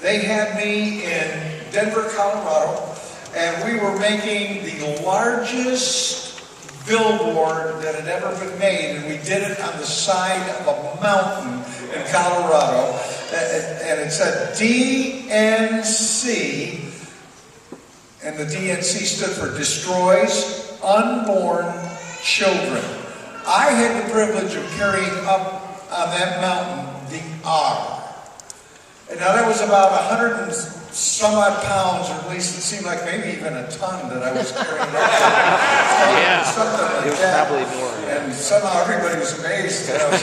They had me in Denver, Colorado, and we were making the largest billboard that had ever been made, and we did it on the side of a mountain in Colorado, and it said DNC, and the DNC stood for Destroys Unborn Children. I had the privilege of carrying up on that mountain the R. And now that was about 100 and some odd pounds, or at least it seemed like maybe even a ton that I was carrying up. Yeah, something like it was that. probably more. And somehow everybody was amazed that I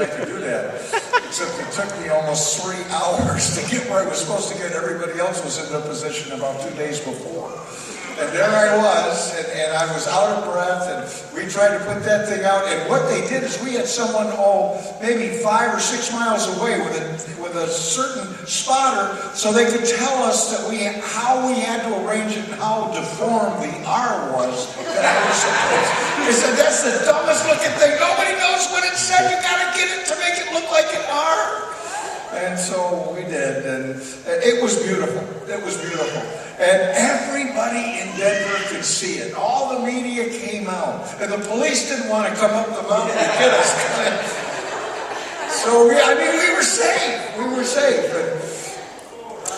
could do that. Except it took me almost 3 hours to get where I was supposed to get. Everybody else was in the position about 2 days before. And there I was, and I was out of breath, and we tried to put that thing out. And what they did is we had someone, maybe 5 or 6 miles away with a certain spotter, so they could tell us that how we had to arrange it and how deformed the R was. They said, that's the dumbest looking thing. Nobody knows what it said. You got to get it to make it look like an R. And so we did, and it was beautiful. It was beautiful. And everybody in Denver could see it. All the media came out. And the police didn't want to come up the mountain to get us. So, we were safe. We were safe. And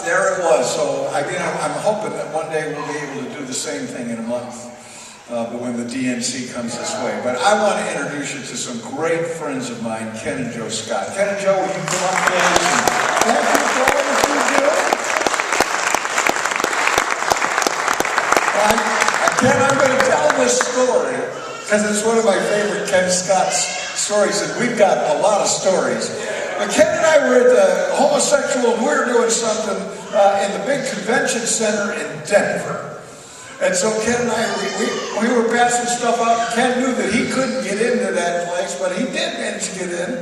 there it was. So, I'm hoping that one day we'll be able to do the same thing in a month. But when the DNC comes this way. But I want to introduce you to some great friends of mine, Ken and Joe Scott. Ken and Joe, will you come up, please? Thank you for all that you do. Ken, I'm going to tell this story because it's one of my favorite Ken Scott stories, and we've got a lot of stories. But Ken and I were at the Homosexual, and we were doing something in the big convention center in Denver. And so Ken and I, we were passing stuff out. Ken knew that he couldn't get into that place, but he did manage to get in.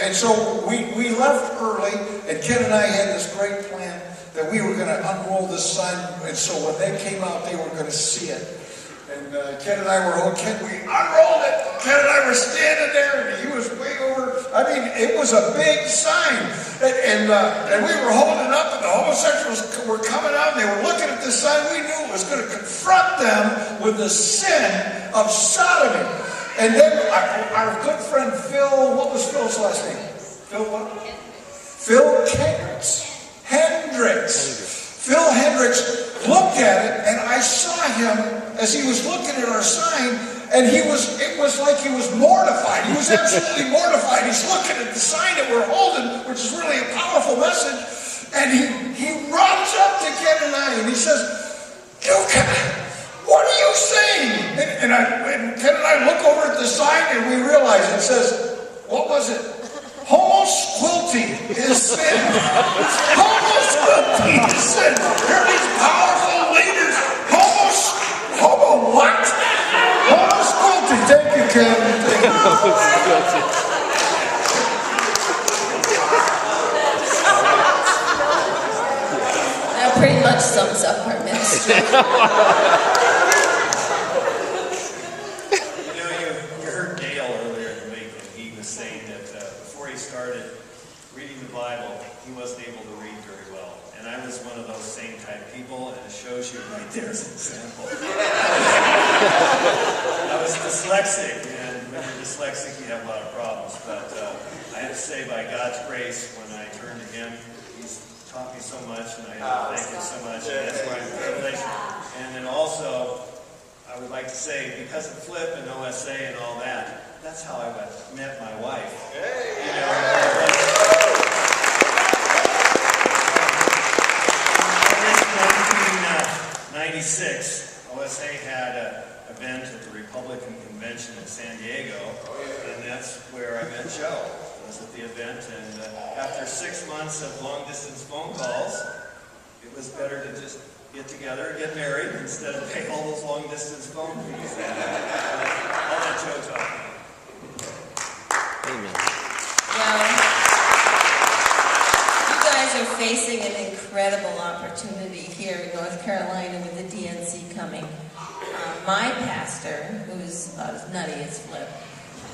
And so we left early, and Ken and I had this great plan that we were going to unroll this sign, and so when they came out, they were going to see it. And Ken and I we unrolled it. Ken and I were standing there, and he was way over. It was a big sign, and we were holding up, and the homosexuals were coming out, and they were looking at this sign. We knew it was going to confront them with the sin of sodomy. And then our good friend Phil, what was Phil's last name? Phil what? Phil Hendricks. Phil Hendricks looked at it, and I saw him as he was looking at our sign, and it was like he was mortified. He was absolutely mortified. He's looking at the sign that we're holding, which is really a powerful message, and he runs up to Ken and I, and he says, what are you saying? And Ken and I look over at the sign, and we realize it says, what was it? Homo-squilting is sin. Homo-squilting is sin. Here are these powerful leaders. Homo what? Homo-squilting. Thank you, Ken. Thank you. That pretty much sums up our ministry. You heard Dale earlier in the week, and he was saying that before he started reading the Bible, he wasn't able to read very well. And I was one of those same type people, and it shows you right there's an example. I was dyslexic, and when you're dyslexic, you have a lot of problems. But I have to say, by God's grace, when I turn to Him, He's taught me so much, and I thank Him so much. And that's why I'm privileged. And then also, I would like to say, because of Flip and OSA and all that, that's how I met my wife. In 1996, OSA had an event at the Republican Convention in San Diego, and that's where I met Joe. I was at the event, and after 6 months of long-distance phone calls, it was better to just get together and get married instead of pay all those long-distance phone fees. I'll let Joe talk. Amen. You guys are facing an incredible opportunity here in North Carolina with the DNC coming. My pastor, who's about as nutty as Flip,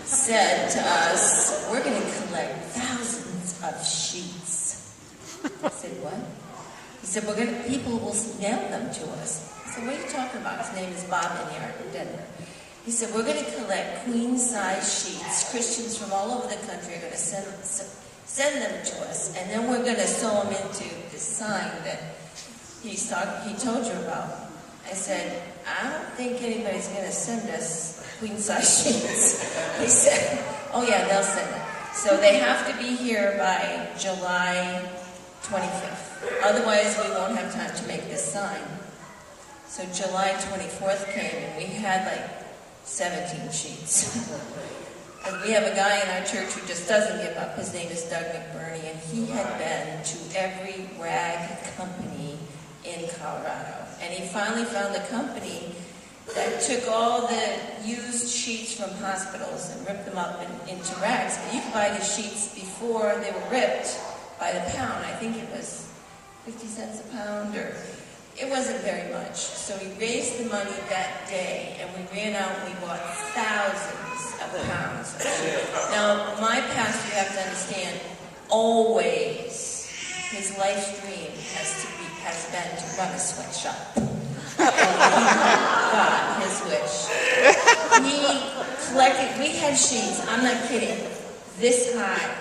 said to us, we're going to collect thousands of I said, what? He said, people will mail them to us. I said, what are you talking about? His name is Bob Inyard in Denver. He said, we're going to collect queen-size sheets. Christians from all over the country are going to send them to us, and then we're going to sew them into this sign that he told you about. I said, I don't think anybody's going to send us queen-size sheets. He said, oh yeah, they'll send it. So they have to be here by July 25th. Otherwise, we won't have time to make this sign. So July 24th came, and we had like 17 sheets. And we have a guy in our church who just doesn't give up. His name is Doug McBurney, and he had been to every rag company in Colorado. And he finally found a company that took all the used sheets from hospitals and ripped them up into rags. But you could buy the sheets before they were ripped by the pound. I think it was 50 cents a pound, or it wasn't very much. So we raised the money that day, and we ran out and we bought thousands of pounds of sheets. Now, my pastor, you have to understand, always his life's dream has been to run a sweatshop. God, his wish. He collected, we had sheets, I'm not kidding, this high,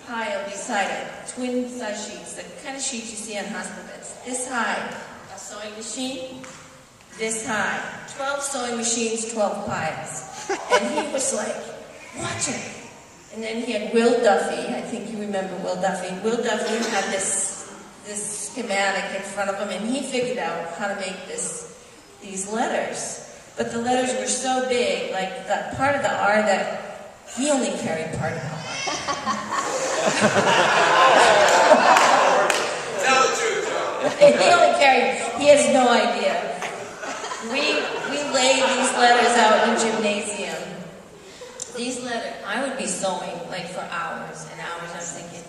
pile beside it, twin size sheets, the kind of sheets you see on hospital beds, this high, a sewing machine, this high, 12 sewing machines, 12 piles. And he was like, watch it. And then he had Will Duffy, I think you remember Will Duffy. Will Duffy had this schematic in front of him, and he figured out how to make these letters. But the letters were so big, like that part of the R that he only carried part of the R. Tell the truth, Joe. He only carried, he has no idea. We laid these letters out in the gymnasium. These letters, I would be sewing like for hours and hours. I was thinking,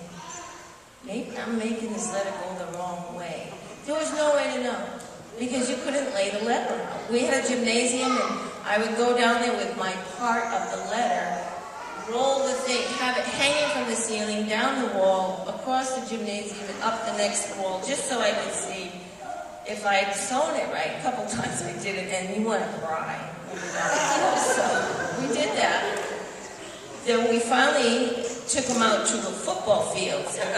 maybe I'm making this letter go the wrong way. There was no way to know, because you couldn't lay the letter out. We had a gymnasium, and I would go down there with my part of the letter, roll the thing, have it hanging from the ceiling, down the wall, across the gymnasium, and up the next wall, just so I could see if I had sewn it right. A couple times I did it, and you want to cry. So we did that. Then we finally took them out to the football fields, and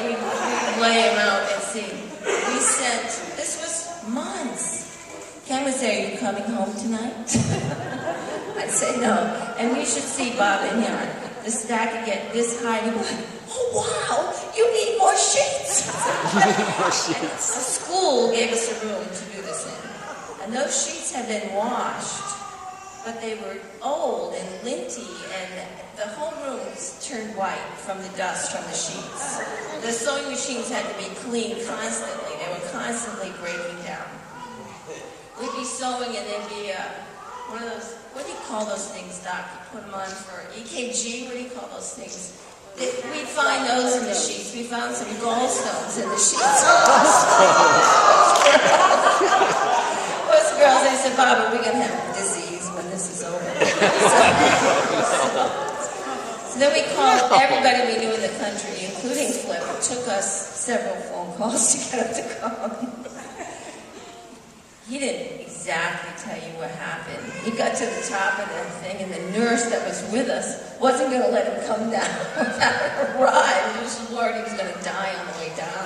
we'd lay them out and see. We sent, this was months. Ken would say, are you coming home tonight? I'd say no. And you should see Bob Inyard. The stack would get this high, and he'd be like, oh wow, you need more sheets. The school gave us a room to do this in. And those sheets had been washed, but they were old and linty, and the whole room turned white from the dust from the sheets. The sewing machines had to be cleaned constantly. They were constantly breaking down. We'd be sewing, and there'd be one of those, what do you call those things, Doc? You put them on for EKG? What do you call those things? We'd find those in the sheets. We found some gallstones in the sheets. Those girls, they said, Bob, are we going to have disease when this is over? So then we called everybody we knew in the country, including Flip. It took us several phone calls to get him to come. He didn't exactly tell you what happened. He got to the top of that thing, and the nurse that was with us wasn't going to let him come down without a ride. He was worried he was going to die on the way down.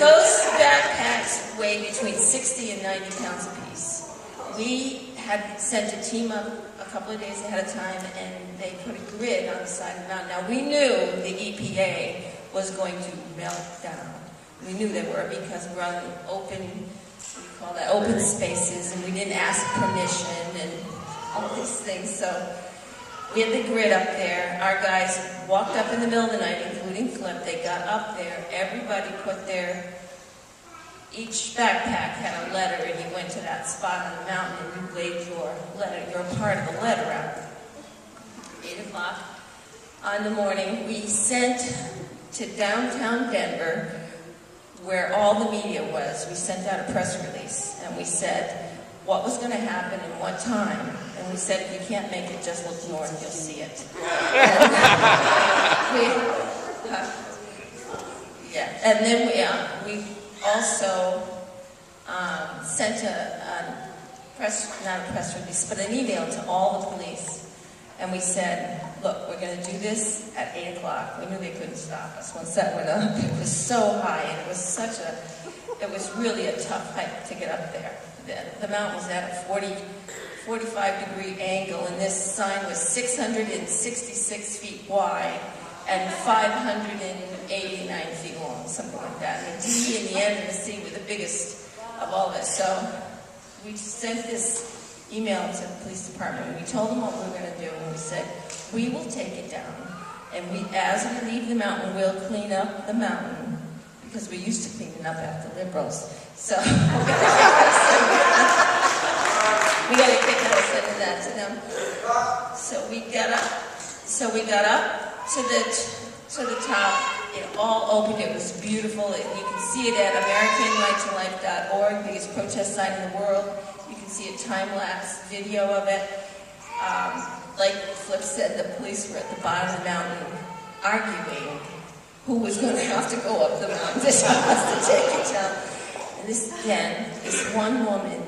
Those backpacks weigh between 60 and 90 pounds apiece. We had sent a team up a couple of days ahead of time, and they put a grid on the side of the mountain. Now, we knew the EPA was going to melt down. We knew they were, because we're on open, we call that open spaces, and we didn't ask permission and all these things. So we had the grid up there. Our guys walked up in the middle of the night, including Flip. They got up there. Everybody put each backpack had a letter, and you went to that spot on the mountain, and you laid your part of the letter out. 8 o'clock on the morning, we sent to downtown Denver, where all the media was. We sent out a press release, and we said what was going to happen and what time. And we said, if you can't make it, just look north, you'll see it. And then we also sent not a press release, but an email to all the police. And we said, look, we're going to do this at 8 o'clock. We knew they couldn't stop us. Once that went up, it was so high, and it was really a tough hike to get up there. The mountain was at a 45-degree angle, and this sign was 666 feet wide and 589 feet long, something like that. And the D and the N and the C were the biggest of all of us. So we sent this email to the police department, and we told them what we were going to do, and we said, we will take it down, and as we leave the mountain, we'll clean up the mountain, because we're used to cleaning up after liberals. So we got to kick out sending that to them. So we got up to the top. It all opened. It was beautiful. You can see it at AmericanRightsAndLife.org, biggest protest sign in the world. You can see a time-lapse video of it. Like Flip said, the police were at the bottom of the mountain arguing who was going to have to go up the mountain to take it down. And this one woman,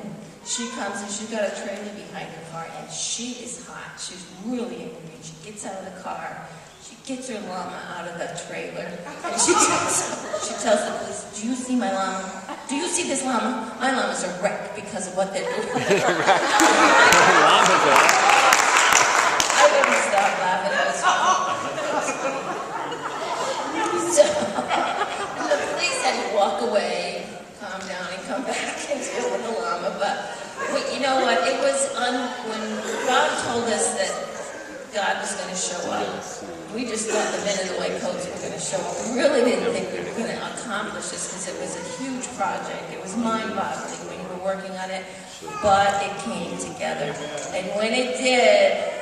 she comes and she's got a trailer behind her car, and she is hot. She's really angry. She gets out of the car. She gets her llama out of the trailer, and she tells the police, do you see my llama? Do you see this llama? My llama's a wreck because of what they're doing. I wouldn't stop laughing. It was funny. So the police had to walk away, calm down, and come back and deal with the llama. But you know what? It was when God told us that God was going to show up. We just thought the men in the white coats were going to show up. We really didn't think we were going to accomplish this because it was a huge project. It was mind-boggling when we were working on it, but it came together. And when it did,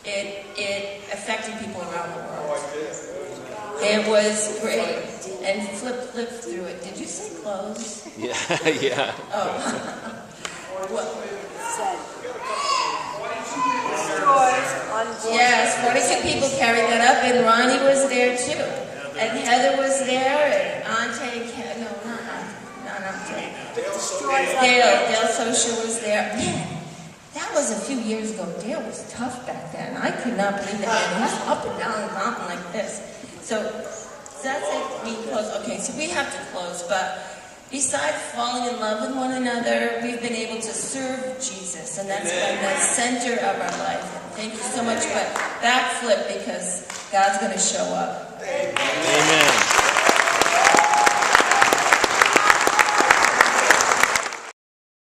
it affected people around the world. It was great. And Flip through it. Did you say clothes? Yeah. Oh. What? Yes, 42 people carried that up, and Ronnie was there too, and Heather was there, and Auntie, Dale Socia was there. Man, that was a few years ago. Dale was tough back then. I could not believe that. He was up and down the mountain like this. So that's it. We close. Okay, so we have to close, but besides falling in love with one another, we've been able to serve Jesus, and that's been the center of our life. Thank you so much, but backflip because God's going to show up.